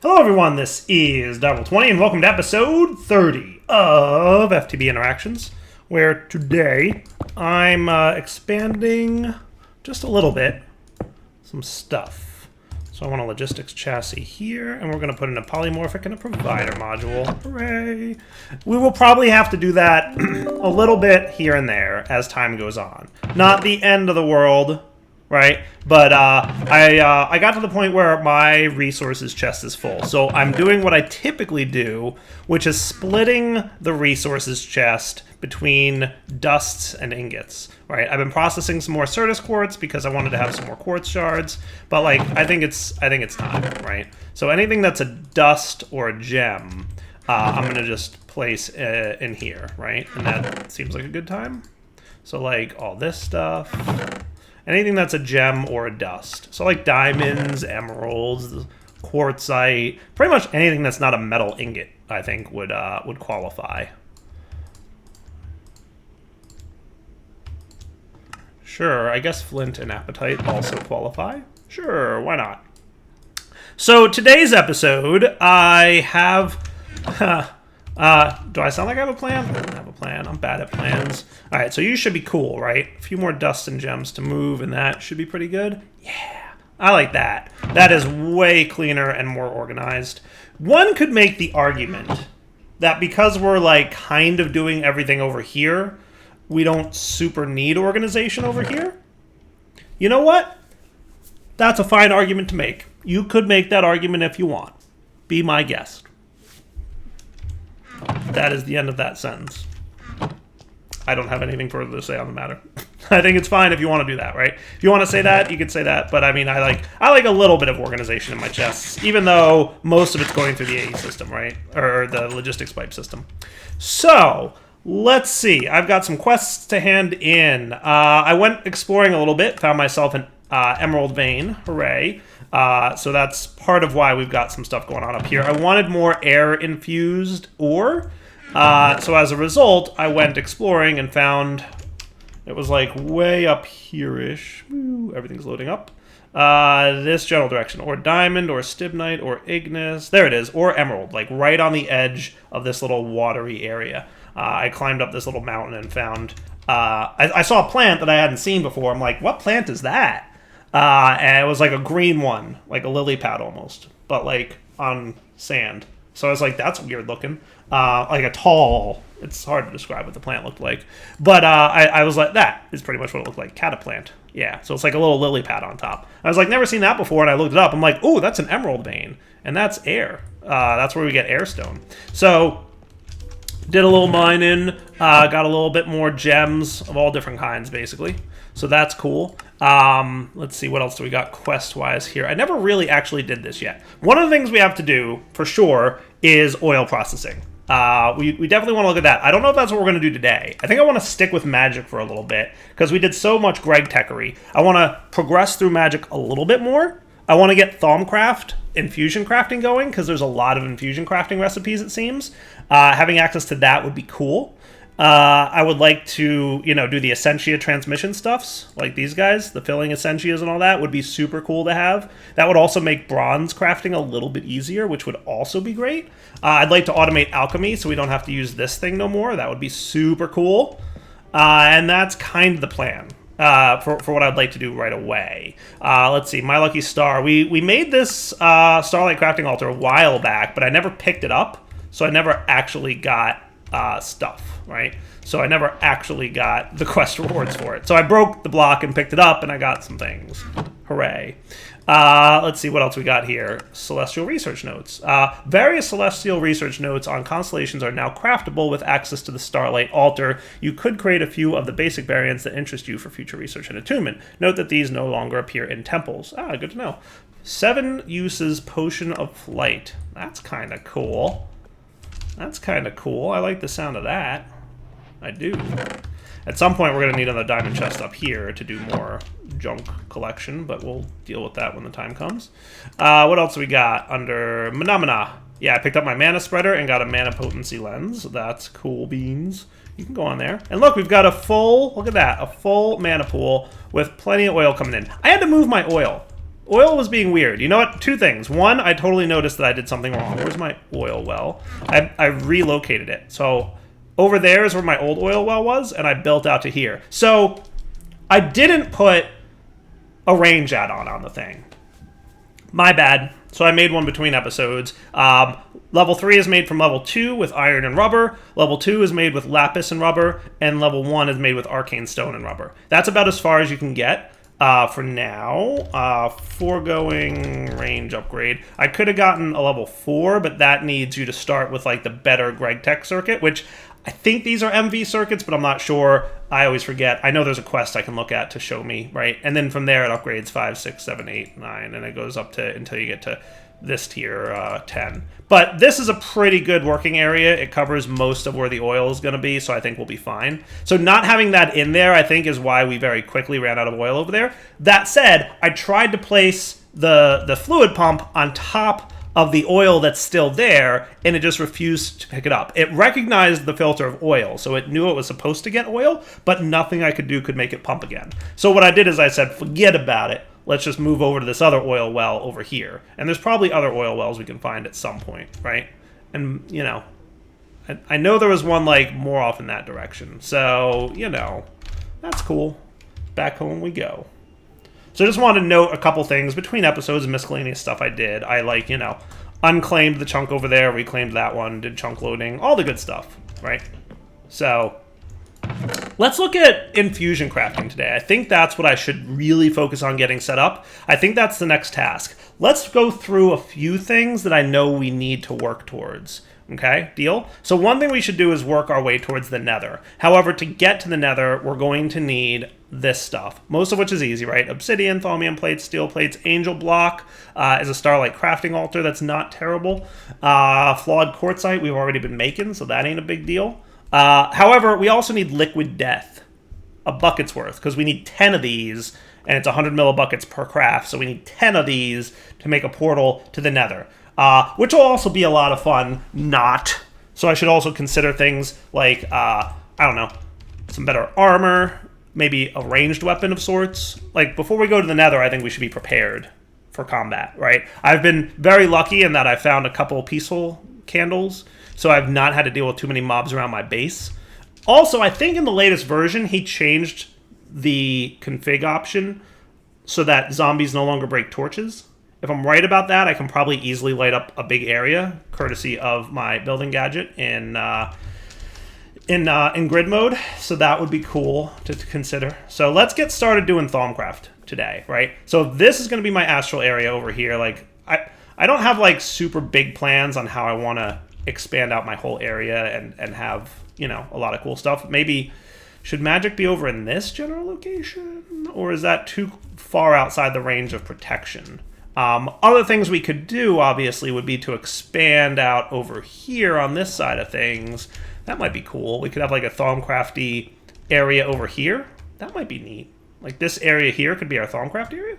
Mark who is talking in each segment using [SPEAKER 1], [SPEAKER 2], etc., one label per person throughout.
[SPEAKER 1] Hello everyone, this is Double20 and welcome to episode 30 of FTB Interactions, where today I'm expanding just a little bit some stuff. So I want a logistics chassis here, and we're going to put in a polymorphic and a provider module. Hooray! We will probably have to do that a little bit here and there as time goes on. Not the end of the world, right? But I got to the point where my resources chest is full. So I'm doing what I typically do, which is splitting the resources chest between dusts and ingots, right? I've been processing some more Certus quartz because I wanted to have some more quartz shards, but like I think it's time, right? So anything that's a dust or a gem, I'm gonna just place in here, right? And that seems like a good time. So like all this stuff. Anything that's a gem or a dust. So like diamonds, emeralds, quartzite, pretty much anything that's not a metal ingot, I think would qualify. Sure, I guess flint and apatite also qualify. Sure, why not? So today's episode, I have... do I sound like I have a plan? I don't have a plan. I'm bad at plans. All right, so you should be cool, right? A few more dust and gems to move, and that should be pretty good. Yeah, I like that. That is way cleaner and more organized. One could make the argument that because we're like kind of doing everything over here, we don't super need organization over here. You know what? That's a fine argument to make. You could make that argument if you want. Be my guest. That is the end of that sentence. I don't have anything further to say on the matter. I think it's fine if you want to do that, right? If you want to say that, you could say that. But I mean, I like a little bit of organization in my chests, even though most of it's going through the AE system, right? Or the logistics pipe system. So let's see. I've got some quests to hand in. I went exploring a little bit, found myself an emerald vein. Hooray. So that's part of why we've got some stuff going on up here. I wanted more air-infused ore. So as a result, I went exploring and found... It was like way up here-ish. Ooh, everything's loading up. This general direction. Or diamond, or stibnite, or ignis. There it is. Or emerald. Like right on the edge of this little watery area. I climbed up this little mountain and found... I saw a plant that I hadn't seen before. I'm like, what plant is that? And it was like a green one, like a lily pad almost, but like on sand. So I was like, that's weird looking. Like a tall, it's hard to describe what the plant looked like. But I was like, that is pretty much what it looked like, cataplant. Yeah, so it's like a little lily pad on top. I was like, never seen that before, and I looked it up. I'm like, oh, that's an emerald vein, and that's air. That's where we get airstone. So did a little mining, got a little bit more gems of all different kinds, basically. So that's cool. Let's see, what else do we got quest-wise here? I never really actually did this yet. One of the things we have to do, for sure, is oil processing. We definitely want to look at that. I don't know if that's what we're going to do today. I think I want to stick with magic for a little bit, because we did so much Greg Techery. I want to progress through magic a little bit more. I want to get Thaumcraft, infusion crafting going, because there's a lot of infusion crafting recipes, it seems. Having access to that would be cool. I would like to, do the Essentia transmission stuffs, like these guys, the filling Essentias and all that would be super cool to have. That would also make bronze crafting a little bit easier, which would also be great. I'd like to automate alchemy so we don't have to use this thing no more. That would be super cool. And that's kind of the plan for what I'd like to do right away. Let's see, my lucky star. We made this Starlight crafting altar a while back, but I never picked it up, so I never actually got stuff, right? So I never actually got the quest rewards for it. So I broke the block and picked it up, and I got some things. Hooray. Let's see what else we got here. Celestial research notes. Various celestial research notes on constellations are now craftable with access to the Starlight altar. You could create a few of the basic variants that interest you for future research and attunement. Note that these no longer appear in temples. Good to know. 7 uses Potion of Flight. That's kind of cool. That's kind of cool. I like the sound of that. I do. At some point, we're going to need another diamond chest up here to do more junk collection, but we'll deal with that when the time comes. What else do we got under Mana? Yeah, I picked up my mana spreader and got a mana potency lens. That's cool beans. You can go on there. And look, we've got a full, look at that, a full mana pool with plenty of oil coming in. I had to move my oil. Oil was being weird. You know what? Two things. One, I totally noticed that I did something wrong. Where's my oil well? I relocated it. So over there is where my old oil well was, and I built out to here. So I didn't put a range add-on on the thing. My bad. So I made one between episodes. Level 3 is made from level 2 with iron and rubber. Level 2 is made with lapis and rubber. And level 1 is made with arcane stone and rubber. That's about as far as you can get for now. Foregoing range upgrade. I could have gotten a level 4, but that needs you to start with like the better Greg Tech circuit, which I think these are MV circuits, but I'm not sure. I always forget. I know there's a quest I can look at to show me, right? And then from there it upgrades 5, 6, 7, 8, 9, and it goes up to until you get to this tier 10. But this is a pretty good working area. It covers most of where the oil is going to be, so I think we'll be fine. So not having that in there, I think, is why we very quickly ran out of oil over there. That said, I tried to place the fluid pump on top of the oil that's still there, and it just refused to pick it up. It recognized the filter of oil, so it knew it was supposed to get oil, but nothing I could do could make it pump again. So what I did is I said, forget about it. Let's just move over to this other oil well over here. And there's probably other oil wells we can find at some point, right? And, you know, I know there was one, like, more off in that direction. So, you know, that's cool. Back home we go. So I just wanted to note a couple things between episodes and miscellaneous stuff I did. I, like, you know, unclaimed the chunk over there, reclaimed that one, did chunk loading, all the good stuff, right? So let's look at infusion crafting today. I think that's what I should really focus on getting set up. I think that's the next task. Let's go through a few things that I know we need to work towards. Okay, deal? So one thing we should do is work our way towards the Nether. However, to get to the Nether, we're going to need this stuff, most of which is easy, right? Obsidian, thaumium plates, steel plates, angel block is a starlight crafting altar. That's not terrible. Flawed quartzite we've already been making, so that ain't a big deal. However, we also need liquid death, a bucket's worth, because we need 10 of these, and it's 100 millibuckets per craft, so we need 10 of these to make a portal to the Nether. Which will also be a lot of fun, not. So I should also consider things like, I don't know, some better armor, maybe a ranged weapon of sorts. Like, before we go to the Nether, I think we should be prepared for combat, right? I've been very lucky in that I found a couple peaceful candles, so I've not had to deal with too many mobs around my base. Also, I think in the latest version, he changed the config option so that zombies no longer break torches. If I'm right about that, I can probably easily light up a big area, courtesy of my building gadget in grid mode. So that would be cool to consider. So let's get started doing Thaumcraft today, right? So this is going to be my astral area over here. Like I don't have like super big plans on how I want to expand out my whole area and have, you know, a lot of cool stuff. Maybe should magic be over in this general location, or is that too far outside the range of protection? Other things we could do, obviously, would be to expand out over here on this side of things. That might be cool. We could have like a Thaumcrafty area over here. That might be neat. Like this area here could be our Thaumcraft area.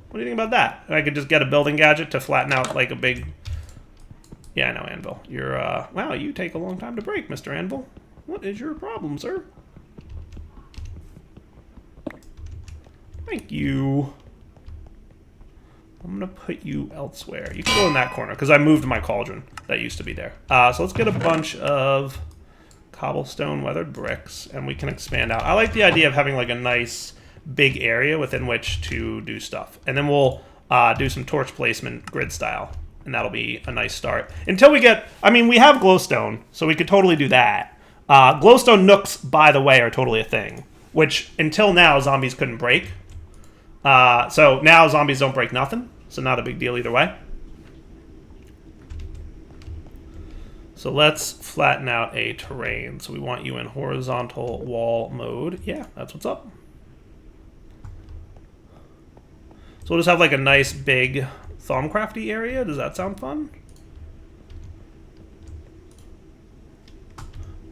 [SPEAKER 1] What do you think about that? And I could just get a building gadget to flatten out like a big... Yeah, I know, Anvil. You're, wow, you take a long time to break, Mr. Anvil. What is your problem, sir? Thank you. I'm going to put you elsewhere. You can go in that corner, because I moved my cauldron that used to be there. So let's get a bunch of cobblestone weathered bricks, and we can expand out. I like the idea of having like a nice big area within which to do stuff. And then we'll do some torch placement grid style, and that'll be a nice start. Until we get... I mean, we have glowstone, so we could totally do that. Glowstone nooks, by the way, are totally a thing, which until now zombies couldn't break. So now zombies don't break nothing, so not a big deal either way. So let's flatten out a terrain. So we want you in horizontal wall mode. Yeah, that's what's up. So we'll just have like a nice big Thaumcrafty area. Does that sound fun?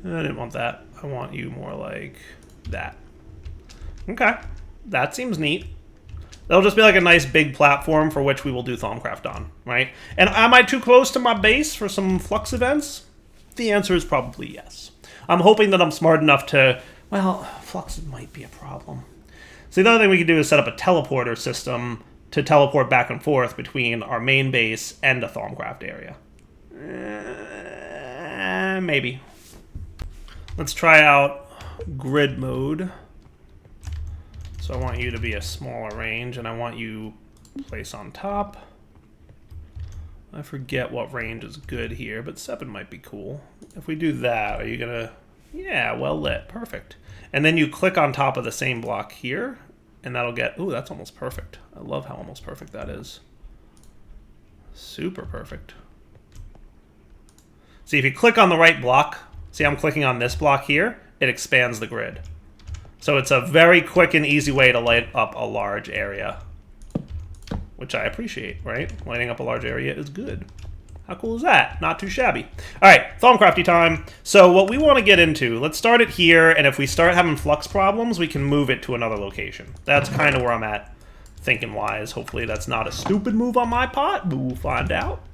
[SPEAKER 1] I didn't want that. I want you more like that. Okay, that seems neat. That'll just be like a nice big platform for which we will do Thaumcraft on, right? And am I too close to my base for some flux events? The answer is probably yes. I'm hoping that I'm smart enough to... Well, flux might be a problem. See, the other thing we could do is set up a teleporter system to teleport back and forth between our main base and the Thaumcraft area. Maybe. Let's try out grid mode. So I want you to be a smaller range, and I want you place on top. I forget what range is good here, but 7 might be cool. If we do that, are you gonna... Yeah, well lit. Perfect. And then you click on top of the same block here, and that'll get... Ooh, that's almost perfect. I love how almost perfect that is. Super perfect. See, if you click on the right block, see I'm clicking on this block here, it expands the grid. So it's a very quick and easy way to light up a large area, which I appreciate, right? Lighting up a large area is good. How cool is that? Not too shabby. All right, Thaumcrafty time. So what we want to get into, let's start it here, and if we start having flux problems, we can move it to another location. That's kind of where I'm at, thinking-wise. Hopefully that's not a stupid move on my part, but we'll find out.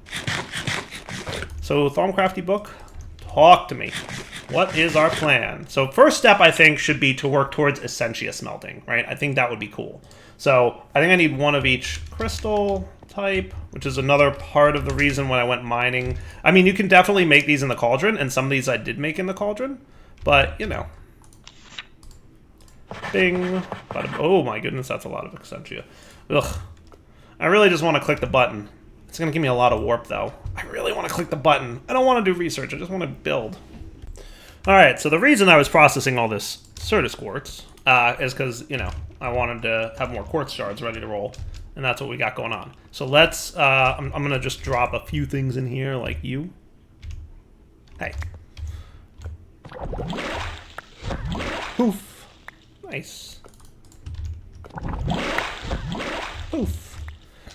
[SPEAKER 1] So Thaumcrafty book, talk to me. What is our plan? So first step, I think, should be to work towards Essentia smelting, right? I think that would be cool. So I think I need one of each crystal type, which is another part of the reason when I went mining. I mean, you can definitely make these in the cauldron, and some of these I did make in the cauldron, but, you know. Bing. Oh my goodness, that's a lot of Essentia. Ugh. I really just want to click the button. It's going to give me a lot of warp, though. I really want to click the button. I don't want to do research. I just want to build. All right, so the reason I was processing all this Certus quartz is because, you know, I wanted to have more quartz shards ready to roll, and that's what we got going on. So let's, I'm going to just drop a few things in here, like you. Hey. Poof. Nice. Poof.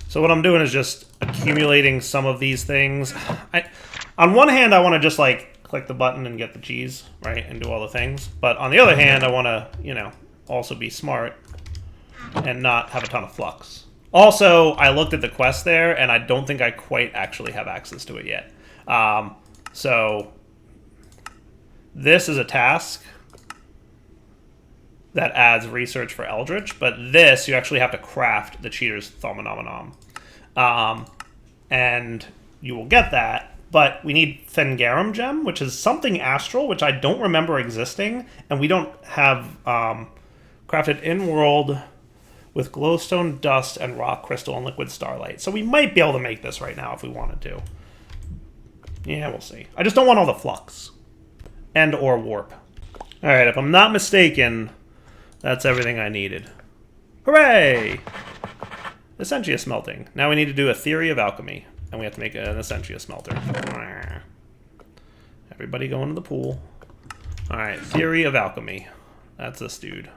[SPEAKER 1] So what I'm doing is just accumulating some of these things. On one hand, I want to just, like, click the button and get the cheese, right, and do all the things. But on the other hand, I want to, you know, also be smart and not have a ton of flux. Also, I looked at the quest there, and I don't think I quite actually have access to it yet. So this is a task that adds research for Eldritch, but this, you actually have to craft the Cheater's Thaumonomenon. And you will get that. But we need Fengarum Gem, which is something Astral, which I don't remember existing, and we don't have crafted in-world with glowstone, dust, and rock crystal and liquid starlight. So we might be able to make this right now if we wanted to. Yeah, we'll see. I just don't want all the flux. And or warp. All right, if I'm not mistaken, that's everything I needed. Hooray! Essentia smelting. Now we need to do a theory of alchemy. And we have to make an Essentia smelter. Everybody going to the pool. Alright, theory of alchemy. That's this dude.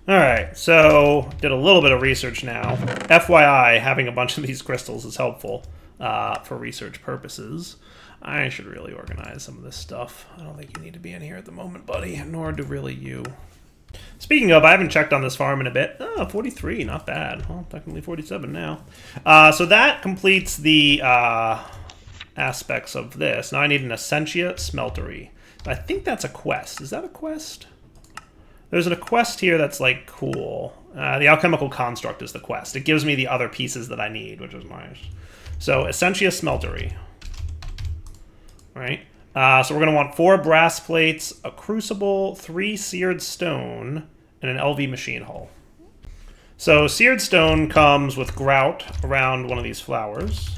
[SPEAKER 1] Alright, so did a little bit of research now. FYI, having a bunch of these crystals is helpful for research purposes. I should really organize some of this stuff. I don't think you need to be in here at the moment, buddy, nor do really you. Speaking of, I haven't checked on this farm in a bit. Oh, 43, not bad. Well, technically 47 now. So that completes the aspects of this. Now I need an Essentia smeltery. I think that's a quest. Is that a quest? There's a quest here that's, like, cool. The alchemical construct is the quest. It gives me the other pieces that I need, which is nice. So, Essentia smeltery. Right? So we're going to want 4 brass plates, a crucible, 3 seared stone, and an LV machine hull. So seared stone comes with grout around one of these flowers.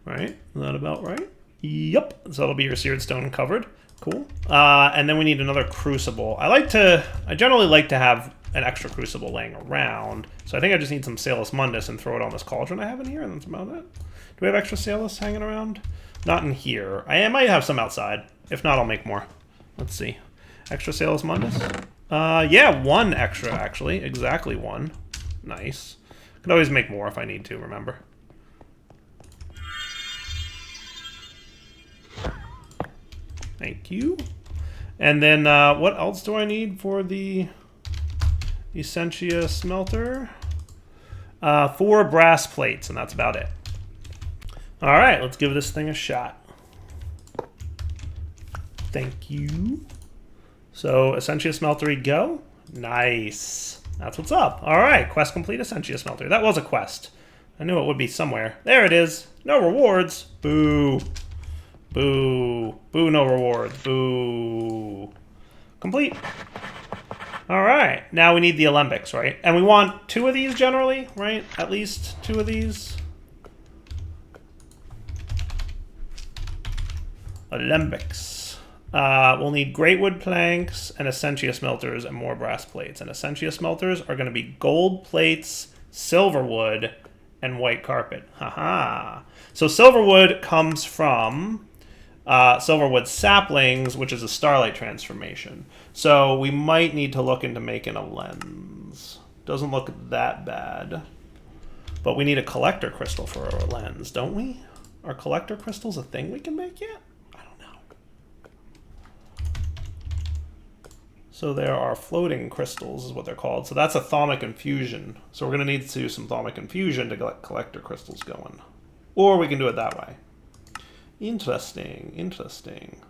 [SPEAKER 1] Right? Is that about right? Yep. So that'll be your seared stone covered. Cool. And then we need another crucible. I generally like to have an extra crucible laying around. So I think I just need some Salus Mundus and throw it on this cauldron I have in here, and that's about it. Do we have extra Salus hanging around? Not in here. I might have some outside. If not, I'll make more. Let's see. Extra Salus Mundus? Yeah, 1 extra, actually. Exactly 1. Nice. Could always make more if I need to, remember. Thank you. And then, what else do I need for the Essentia smelter? 4 brass plates, and that's about it. All right, let's give this thing a shot. Thank you. So, Essentia smeltery, go. Nice. That's what's up. All right, quest complete, Essentia Smelter. That was a quest. I knew it would be somewhere. There it is. No rewards. Boo. Boo. Boo, no rewards. Boo. Complete. All right, now we need the alembics, right? And we want 2 of these generally, right? At least 2 of these. Alembics. We'll need great wood planks and Essentia smelters and more brass plates. And Essentia smelters are going to be gold plates, silverwood, and white carpet. Haha. So silverwood comes from silverwood saplings, which is a starlight transformation. So we might need to look into making a lens. Doesn't look that bad. But we need a collector crystal for our lens, don't we? Are collector crystals a thing we can make yet? I don't know. So there are floating crystals is what they're called. So that's a Thaumic Infusion. So we're going to need to do some Thaumic Infusion to get collector crystals going. Or we can do it that way. Interesting, interesting.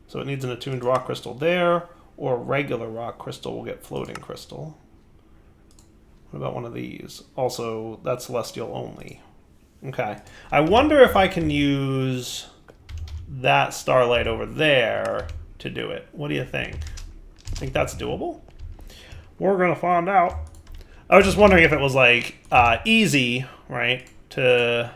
[SPEAKER 1] So it needs an attuned rock crystal there, or a regular rock crystal will get floating crystal. What about one of these? Also, that's celestial only. Okay. I wonder if I can use that starlight over there to do it. What do you think? Think that's doable? We're gonna find out. I was just wondering if it was like easy, right, to...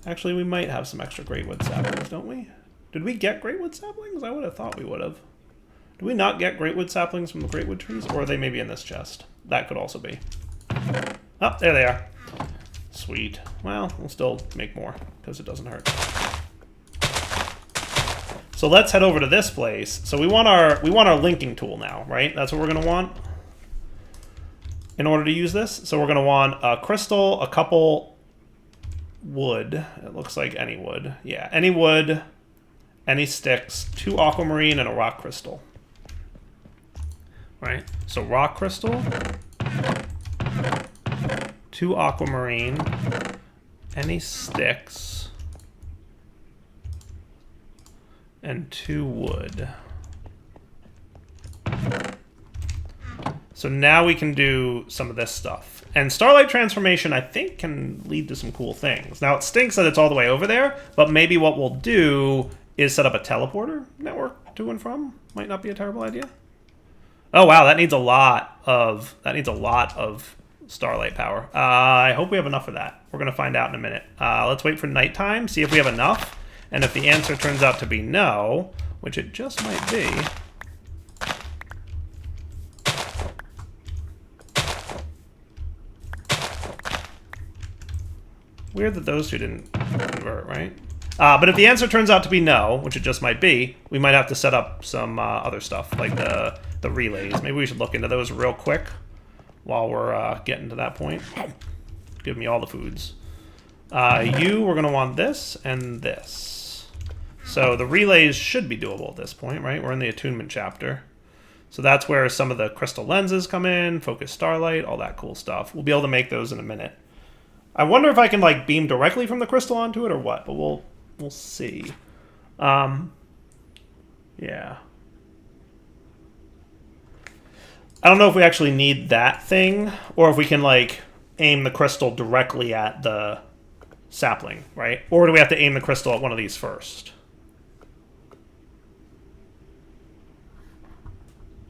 [SPEAKER 1] Actually, we might have some extra great wood saplings, don't we? Did we get great wood saplings? I would have thought we would have. Did we not get great wood saplings from the great wood trees? Or are they maybe in this chest? That could also be. Oh, there they are. Sweet. Well, we'll still make more, because it doesn't hurt. So let's head over to this place. So we want our linking tool now, right? That's what we're going to want in order to use this. So we're going to want a crystal, a couple... wood. It looks like any wood. Yeah, any wood, any sticks, 2 aquamarine, and a rock crystal. Right? So rock crystal, 2 aquamarine, any sticks, and 2 wood. So now we can do some of this stuff. And Starlight Transformation, I think, can lead to some cool things. Now, it stinks that it's all the way over there, but maybe what we'll do is set up a teleporter network to and from. Might not be a terrible idea. Oh, wow, that needs a lot of Starlight power. I hope we have enough of that. We're going to find out in a minute. Let's wait for nighttime, see if we have enough. And if the answer turns out to be no, which it just might be... Weird that those two didn't convert, right? But if the answer turns out to be no, which it just might be, we might have to set up some other stuff, like the relays. Maybe we should look into those real quick while we're getting to that point. Give me all the foods. We're going to want this and this. So the relays should be doable at this point, right? We're in the attunement chapter. So that's where some of the crystal lenses come in, focus starlight, all that cool stuff. We'll be able to make those in a minute. I wonder if I can like beam directly from the crystal onto it or what, but we'll see. Yeah. I don't know if we actually need that thing or if we can like aim the crystal directly at the sapling, right? Or do we have to aim the crystal at one of these first?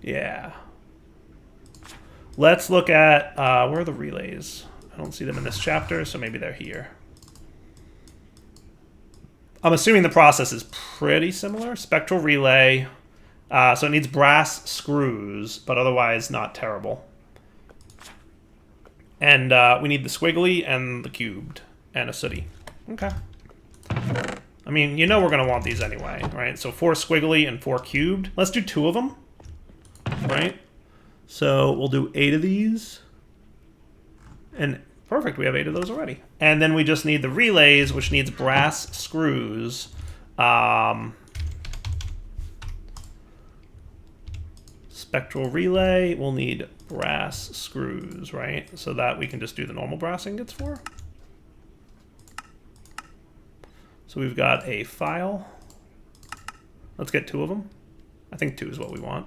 [SPEAKER 1] Yeah. Let's look at where are the relays? I don't see them in this chapter, so maybe they're here. I'm assuming the process is pretty similar. Spectral relay. So it needs brass screws, but otherwise not terrible. And we need the squiggly and the cubed and a sooty. Okay. I mean, you know we're going to want these anyway, right? So 4 squiggly and 4 cubed. Let's do 2 of them, right? So we'll do 8 of these. And perfect, we have 8 of those already. And then we just need the relays, which needs brass screws. Spectral relay will need brass screws, right? So that we can just do the normal brass ingots for. So we've got a file. Let's get 2 of them. I think 2 is what we want.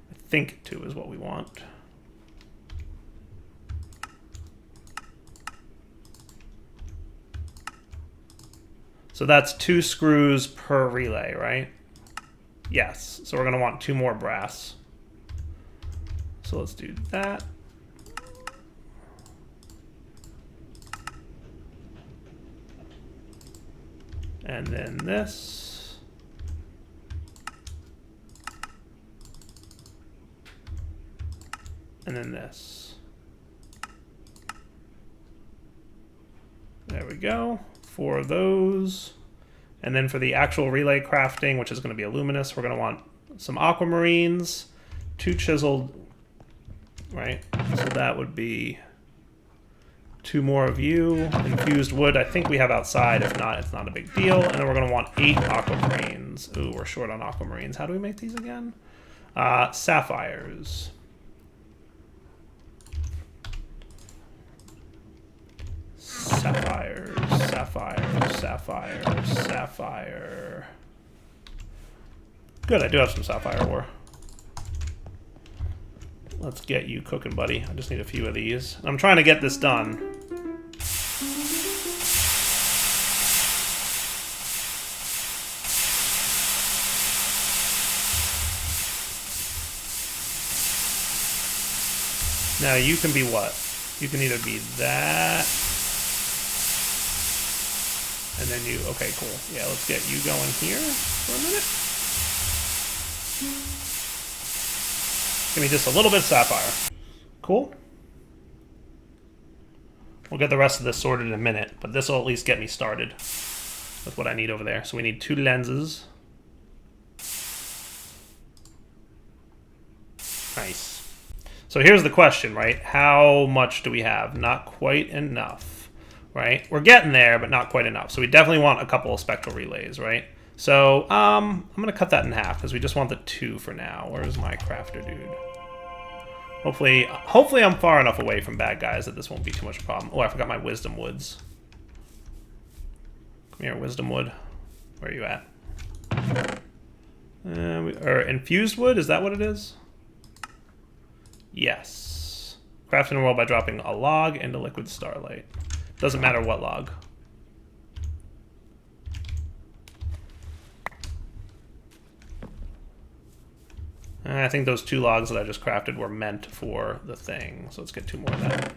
[SPEAKER 1] I think 2 is what we want. So that's 2 screws per relay, right? Yes. So we're going to want 2 more brass. So let's do that. And then this. And then this. There we go. 4 of those. And then for the actual relay crafting, which is going to be a luminous, we're going to want some aquamarines, 2 chiseled, right? So that would be 2 more of you. Infused wood, I think we have outside. If not, it's not a big deal. And then we're going to want 8 aquamarines. Ooh, we're short on aquamarines. How do we make these again? Sapphires. Sapphires, sapphires, sapphires, sapphire. Good, I do have some sapphire ore. Let's get you cooking, buddy. I just need a few of these. I'm trying to get this done. Now you can be what? You can either be that. And then you, okay, cool. Yeah, let's get you going here for a minute. Give me just a little bit of sapphire. Cool. We'll get the rest of this sorted in a minute, but this will at least get me started with what I need over there. So we need 2 lenses. Nice. So here's the question, right? How much do we have? Not quite enough. Right? We're getting there, but not quite enough. So we definitely want a couple of spectral relays, right? So I'm going to cut that in half because we just want the 2 for now. Where's my crafter dude? Hopefully I'm far enough away from bad guys that this won't be too much of a problem. Oh, I forgot my wisdom woods. Come here, wisdom wood. Where are you at? Or infused wood, is that what it is? Yes. Craft in a world by dropping a log into liquid starlight. Doesn't matter what log. I think those 2 logs that I just crafted were meant for the thing. So let's get 2 more of that.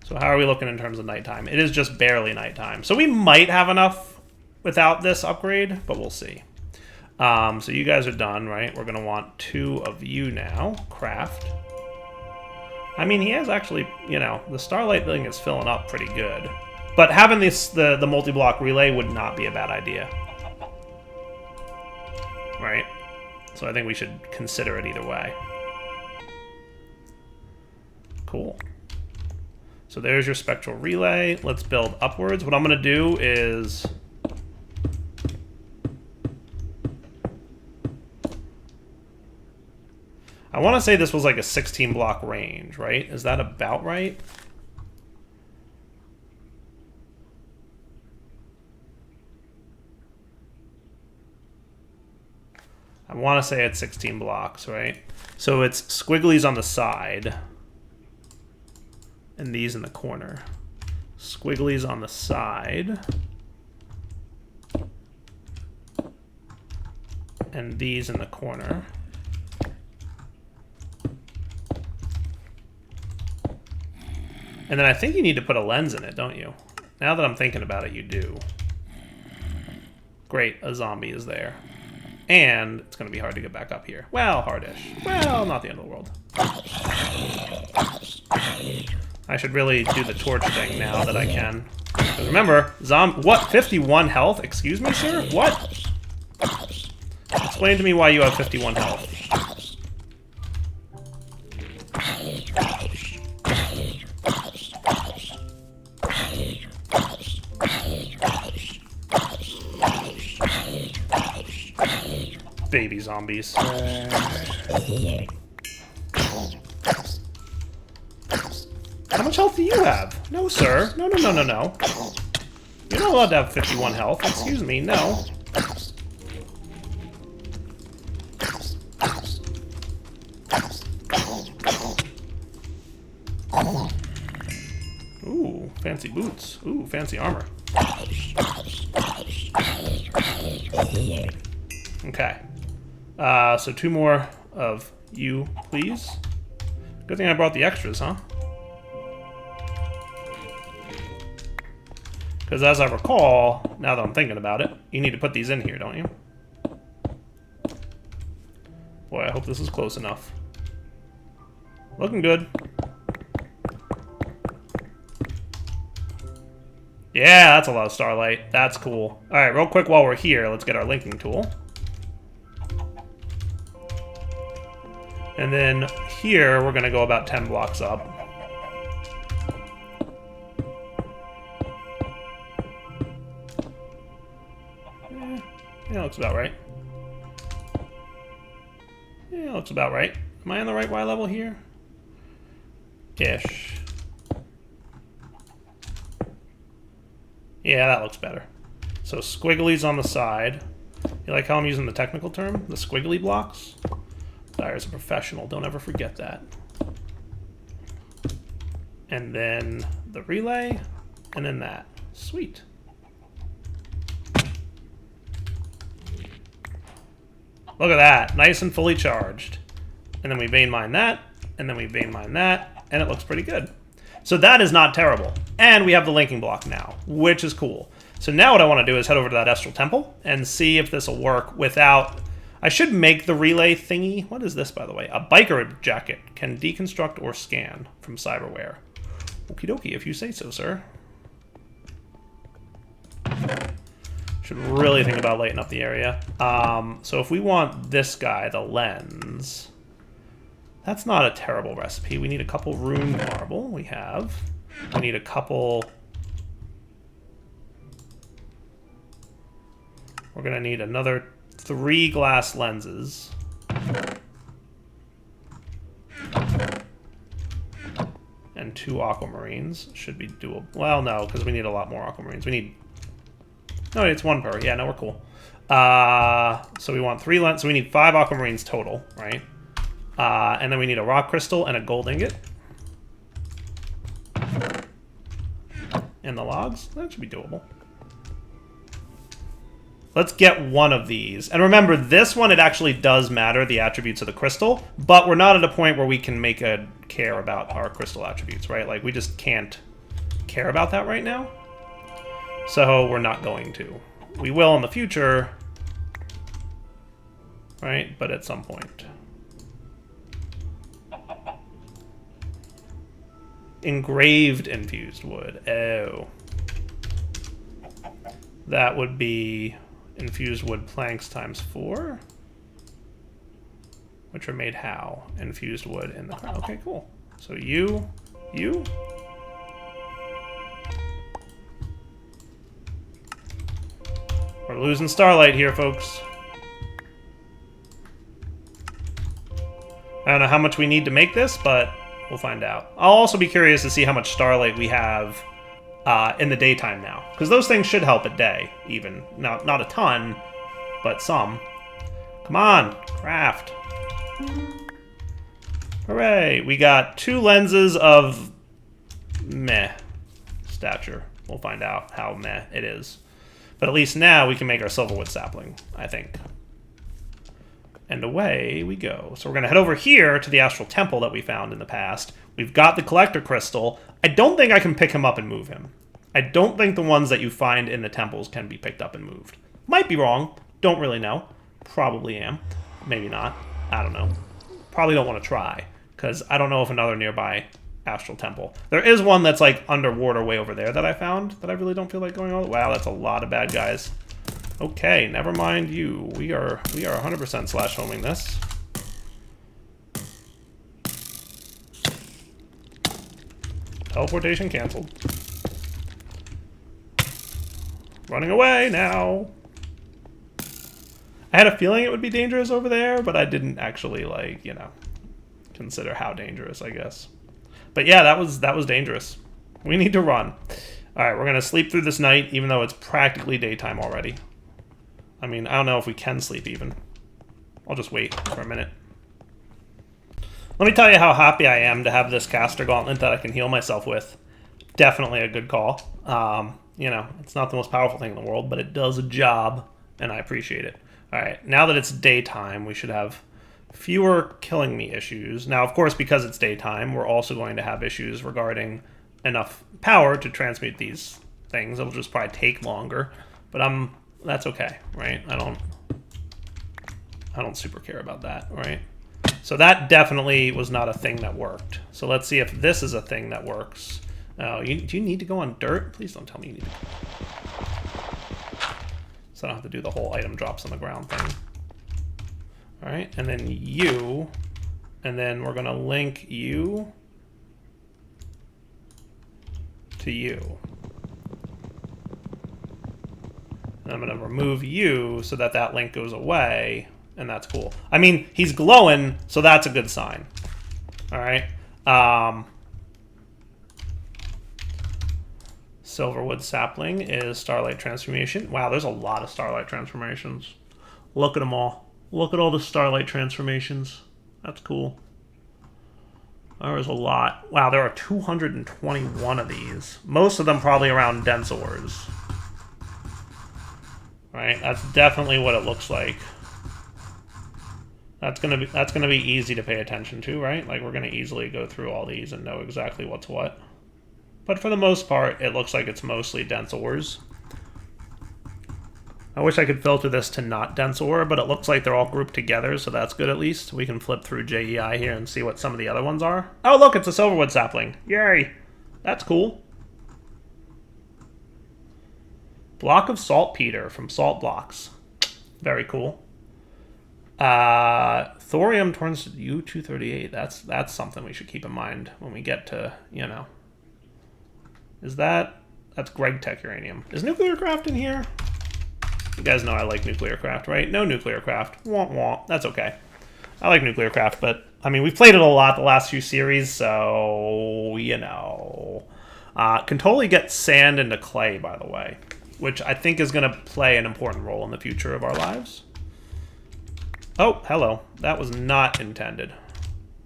[SPEAKER 1] So how are we looking in terms of nighttime? It is just barely nighttime. So we might have enough without this upgrade, but we'll see. So you guys are done, right? We're going to want 2 of you now. Craft. I mean, he has actually, you know, the starlight thing is filling up pretty good. But having this, the multi-block relay would not be a bad idea. Right? So I think we should consider it either way. Cool. So there's your spectral relay. Let's build upwards. What I'm going to do is... I want to say this was like a 16 block range, right? Is that about right? I want to say it's 16 blocks, right? So it's squigglies on the side and these in the corner. Squigglies on the side and these in the corner. And then I think you need to put a lens in it, don't you? Now that I'm thinking about it, you do. Great, a zombie is there. And it's going to be hard to get back up here. Well, hardish. Well, not the end of the world. I should really do the torch thing now that I can. Because remember, what? 51 health? Excuse me, sir? What? Explain to me why you have 51 health. Baby zombies. How much health do you have? No, sir. No, no, no, no, no. You're not allowed to have 51 health. Excuse me, no. Ooh, fancy boots. Ooh, fancy armor. Okay. So 2 more of you, please. Good thing I brought the extras, huh? Because as I recall, now that I'm thinking about it, you need to put these in here, don't you? Boy, I hope this is close enough. Looking good. Yeah, that's a lot of starlight. That's cool. All right, real quick while we're here, let's get our linking tool. And then here, we're going to go about 10 blocks up. Yeah, looks about right. Yeah, looks about right. Am I on the right Y level here? Ish. Yeah, that looks better. So squigglies on the side. You like how I'm using the technical term? The squiggly blocks? Dyer's a professional, don't ever forget that. And then the relay, and then that. Sweet. Look at that, nice and fully charged. And then we vein mine that, and then we vein mine that, and it looks pretty good. So that is not terrible. And we have the linking block now, which is cool. So now what I want to do is head over to that Astral Temple and see if this will work without... I should make the relay thingy. What is this, by the way? A biker jacket can deconstruct or scan from cyberware. Okie dokie, if you say so, sir. Should really think about lighting up the area. So if we want this guy, the lens, that's not a terrible recipe. We need a couple rune marble. We have. We need a couple. We're gonna need another 3 glass lenses. And 2 aquamarines should be doable. Well, no, because we need a lot more aquamarines. We need... No, it's 1 per. Yeah, no, we're cool. So we want 3 lenses. So we need 5 aquamarines total, right? And then we need a rock crystal and a gold ingot. And the logs. That should be doable. Let's get one of these. And remember, this one, it actually does matter, the attributes of the crystal. But we're not at a point where we can make a care about our crystal attributes, right? Like, we just can't care about that right now. So we're not going to. We will in the future, right? But at some point. Engraved infused wood. Oh. That would be infused wood planks times 4. Which are made how? Infused wood in the ground. Okay, cool. So you. We're losing starlight here, folks. I don't know how much we need to make this, but we'll find out. I'll also be curious to see how much starlight we have in the daytime now. Because those things should help at day, even. Not a ton, but some. Come on, craft. Hooray! We got 2 lenses of meh stature. We'll find out how meh it is. But at least now we can make our Silverwood sapling, I think. And away we go. So we're going to head over here to the Astral Temple that we found in the past. We've got the Collector Crystal. I don't think I can pick him up and move him. I don't think the ones that you find in the temples can be picked up and moved. Might be wrong. Don't really know. Probably am. Maybe not. I don't know. Probably don't want to try, because I don't know if another nearby Astral Temple. There is one that's like underwater way over there that I found that I really don't feel like going all the way. Wow, that's a lot of bad guys. Okay, never mind you. We are 100% slash homing this. Teleportation canceled. Running away now. I had a feeling it would be dangerous over there, but I didn't actually, like, you know, consider how dangerous, I guess. But yeah, that was dangerous. We need to run. All right, we're going to sleep through this night, even though it's practically daytime already. I mean, I don't know if we can sleep even. I'll just wait for a minute. Let me tell you how happy I am to have this caster gauntlet that I can heal myself with. definitely a good call. You know, it's not the most powerful thing in the world, but it does a job, and I appreciate it. All right, now that it's daytime, we should have fewer killing me issues. Now, of course, because it's daytime, we're also going to have issues regarding enough power to transmute these things. It'll just probably take longer, but that's okay, right? I don't super care about that, right? So that definitely was not a thing that worked. So let's see if this is a thing that works. Oh, do you need to go on dirt? Please don't tell me you need to. So I don't have to do the whole item drops on the ground thing. All right, and then you, and then we're gonna link you to you. And I'm gonna remove you so that that link goes away, and that's cool. I mean, he's glowing, so that's a good sign. All right. Silverwood sapling is starlight transformation. Wow, there's a lot of starlight transformations. Look at them all. Look at all the starlight transformations. That's cool. There's a lot. Wow, there are 221 of these. Most of them probably around dense ores. Right, that's definitely what it looks like. That's gonna be easy to pay attention to, right? Like, we're gonna easily go through all these and know exactly what's what. But for the most part, it looks like it's mostly dense ores. I wish I could filter this to not dense ore, but it looks like they're all grouped together, so that's good at least. We can flip through JEI here and see what some of the other ones are. Oh, look, it's a Silverwood sapling. Yay! That's cool. Block of saltpeter from salt blocks. Very cool. Thorium turns to U238. That's something we should keep in mind when we get to, you know. That's Greg Tech uranium. Is nuclear craft in here? You guys know I like nuclear craft, right? No nuclear craft. Wah wah. That's okay. I like nuclear craft, but I mean, we've played it a lot the last few series, so you know. Can totally get sand into clay, by the way, which I think is going to play an important role in the future of our lives. Oh, hello. That was not intended.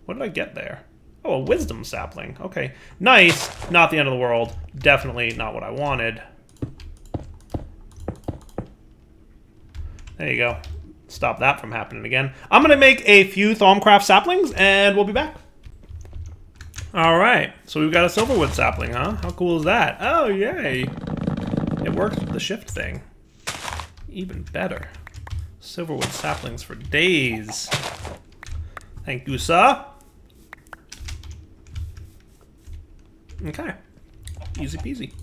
[SPEAKER 1] What did I get there? Oh, a wisdom sapling. Okay. Nice. Not the end of the world. Definitely not what I wanted. There you go. Stop that from happening again. I'm going to make a few Thaumcraft saplings, and we'll be back. All right. So we've got a Silverwood sapling, huh? How cool is that? Oh, yay. It works with the shift thing. Even better. Silverwood saplings for days. Thank you, sir. Okay. Easy peasy.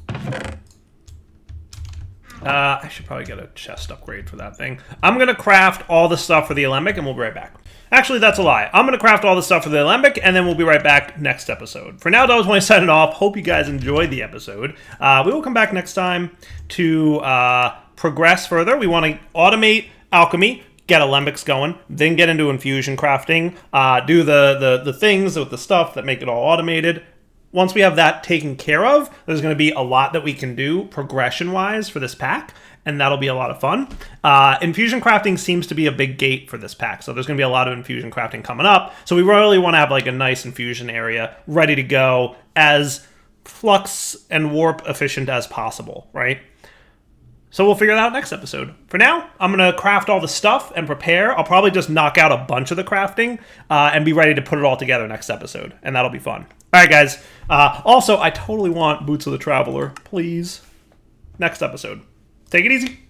[SPEAKER 1] I should probably get a chest upgrade for that thing. I'm going to craft all the stuff for the Alembic, and we'll be right back. Actually, that's a lie. I'm going to craft all the stuff for the Alembic, and then we'll be right back next episode. For now, that was when I sign it off. Hope you guys enjoyed the episode. We will come back next time to progress further. We want to automate Alchemy, get Alembics going, then get into Infusion crafting, do the things with the stuff that make it all automated. Once we have that taken care of, there's going to be a lot that we can do progression-wise for this pack, and that'll be a lot of fun. Infusion crafting seems to be a big gate for this pack, so there's going to be a lot of infusion crafting coming up. So we really want to have like a nice infusion area ready to go, as flux and warp efficient as possible, right? So we'll figure that out next episode. For now, I'm going to craft all the stuff and prepare. I'll probably just knock out a bunch of the crafting and be ready to put it all together next episode, and that'll be fun. All right, guys. Also, I totally want Boots of the Traveler. Please. Next episode. Take it easy.